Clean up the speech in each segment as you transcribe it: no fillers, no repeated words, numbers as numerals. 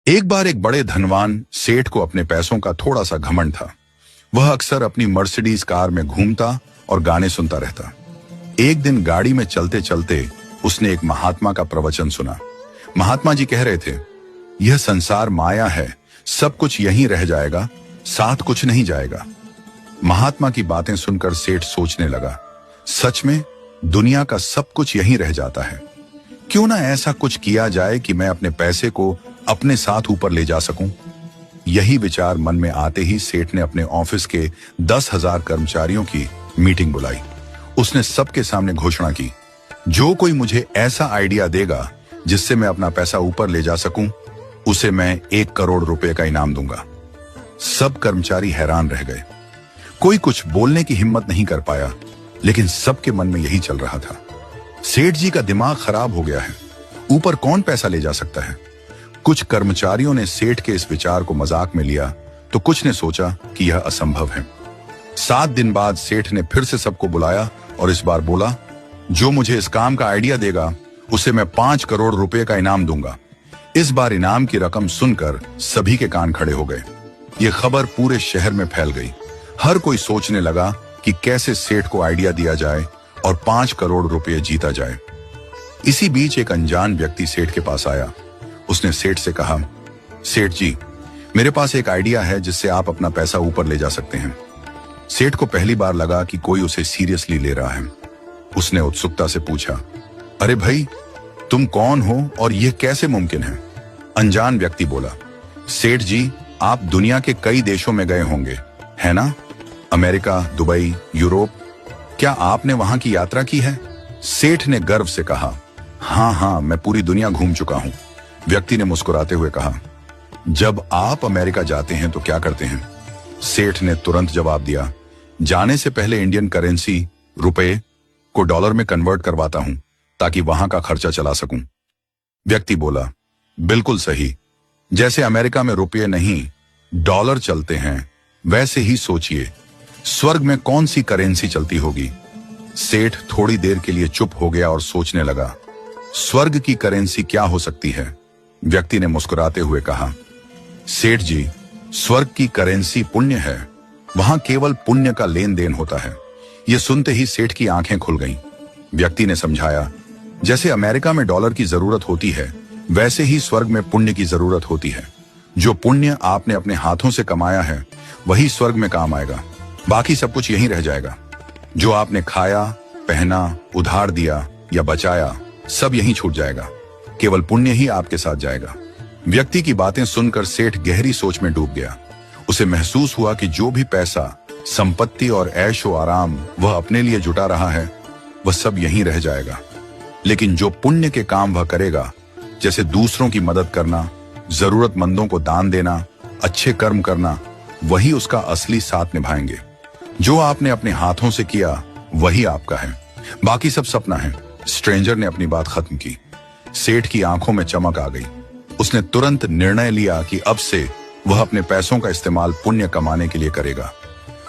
एक बार एक बड़े धनवान सेठ को अपने पैसों का थोड़ा सा घमंड था। वह अक्सर अपनी मर्सिडीज कार में घूमता और गाने सुनता रहता। एक दिन गाड़ी में चलते चलते उसने एक महात्मा का प्रवचन सुना। महात्मा जी कह रहे थे, यह संसार माया है, सब कुछ यहीं रह जाएगा, साथ कुछ नहीं जाएगा। महात्मा की बातें सुनकर सेठ सोचने लगा, सच में दुनिया का सब कुछ यहीं रह जाता है। क्यों ना ऐसा कुछ किया जाए कि मैं अपने पैसे को अपने साथ ऊपर ले जा सकूं। यही विचार मन में आते ही सेठ ने अपने ऑफिस के 10,000 कर्मचारियों की मीटिंग बुलाई। उसने सबके सामने घोषणा की, जो कोई मुझे ऐसा आइडिया देगा जिससे मैं अपना पैसा ऊपर ले जा सकूं, उसे मैं 1 करोड़ रुपए का इनाम दूंगा। सब कर्मचारी हैरान रह गए। कोई कुछ बोलने की हिम्मत नहीं कर पाया, लेकिन सबके मन में यही चल रहा था, सेठ जी का दिमाग खराब हो गया है, ऊपर कौन पैसा ले जा सकता है। कुछ कर्मचारियों ने सेठ के इस विचार को मजाक में लिया, तो कुछ ने सोचा कि यह असंभव है। 7 दिन बाद सेठ ने फिर से सबको बुलाया और इस बार बोला, जो मुझे इस काम का आइडिया देगा उसे मैं 5 करोड़ रुपए का इनाम दूंगा। इस बार इनाम की रकम सुनकर सभी के कान खड़े हो गए। यह खबर पूरे शहर में फैल गई। हर कोई सोचने लगा कि कैसे सेठ को आइडिया दिया जाए और 5 करोड़ रुपए जीता जाए। इसी बीच एक अनजान व्यक्ति सेठ के पास आया। उसने सेठ से कहा, सेठ जी, मेरे पास एक आइडिया है जिससे आप अपना पैसा ऊपर ले जा सकते हैं। सेठ को पहली बार लगा कि कोई उसे सीरियसली ले रहा है। उसने उत्सुकता से पूछा, अरे भाई, तुम कौन हो और यह कैसे मुमकिन है। अनजान व्यक्ति बोला, सेठ जी, आप दुनिया के कई देशों में गए होंगे, है ना? अमेरिका, दुबई, यूरोप, क्या आपने वहां की यात्रा की है? सेठ ने गर्व से कहा, हाँ, मैं पूरी दुनिया घूम चुका हूं। व्यक्ति ने मुस्कुराते हुए कहा, जब आप अमेरिका जाते हैं तो क्या करते हैं? सेठ ने तुरंत जवाब दिया, जाने से पहले इंडियन करेंसी रुपए को डॉलर में कन्वर्ट करवाता हूं ताकि वहां का खर्चा चला सकूं। व्यक्ति बोला, बिल्कुल सही। जैसे अमेरिका में रुपये नहीं डॉलर चलते हैं, वैसे ही सोचिए स्वर्ग में कौन सी करेंसी चलती होगी। सेठ थोड़ी देर के लिए चुप हो गया और सोचने लगा, स्वर्ग की करेंसी क्या हो सकती है? व्यक्ति ने मुस्कुराते हुए कहा, सेठ जी, स्वर्ग की करेंसी पुण्य है, वहां केवल पुण्य का लेन देन होता है। यह सुनते ही सेठ की आंखें खुल गईं। व्यक्ति ने समझाया, जैसे अमेरिका में डॉलर की जरूरत होती है, वैसे ही स्वर्ग में पुण्य की जरूरत होती है। जो पुण्य आपने अपने हाथों से कमाया है वही स्वर्ग में काम आएगा, बाकी सब कुछ यहीं रह जाएगा। जो आपने खाया, पहना, उधार दिया या बचाया, सब यहीं छूट जाएगा, केवल पुण्य ही आपके साथ जाएगा। व्यक्ति की बातें सुनकर सेठ गहरी सोच में डूब गया। उसे महसूस हुआ कि जो भी पैसा, संपत्ति और ऐशो आराम वह अपने लिए जुटा रहा है, वह सब यहीं रह जाएगा। लेकिन जो पुण्य के काम वह करेगा, जैसे दूसरों की मदद करना, जरूरतमंदों को दान देना, अच्छे कर्म करना, वही उसका असली साथ निभाएंगे। जो आपने अपने हाथों से किया वही आपका है, बाकी सब सपना है। स्ट्रेंजर ने अपनी बात खत्म की। सेठ की आंखों में चमक आ गई। उसने तुरंत निर्णय लिया कि अब से वह अपने पैसों का इस्तेमाल पुण्य कमाने के लिए करेगा।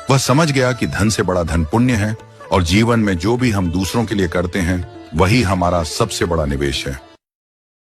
वह समझ गया कि धन से बड़ा धन पुण्य है और जीवन में जो भी हम दूसरों के लिए करते हैं वही हमारा सबसे बड़ा निवेश है।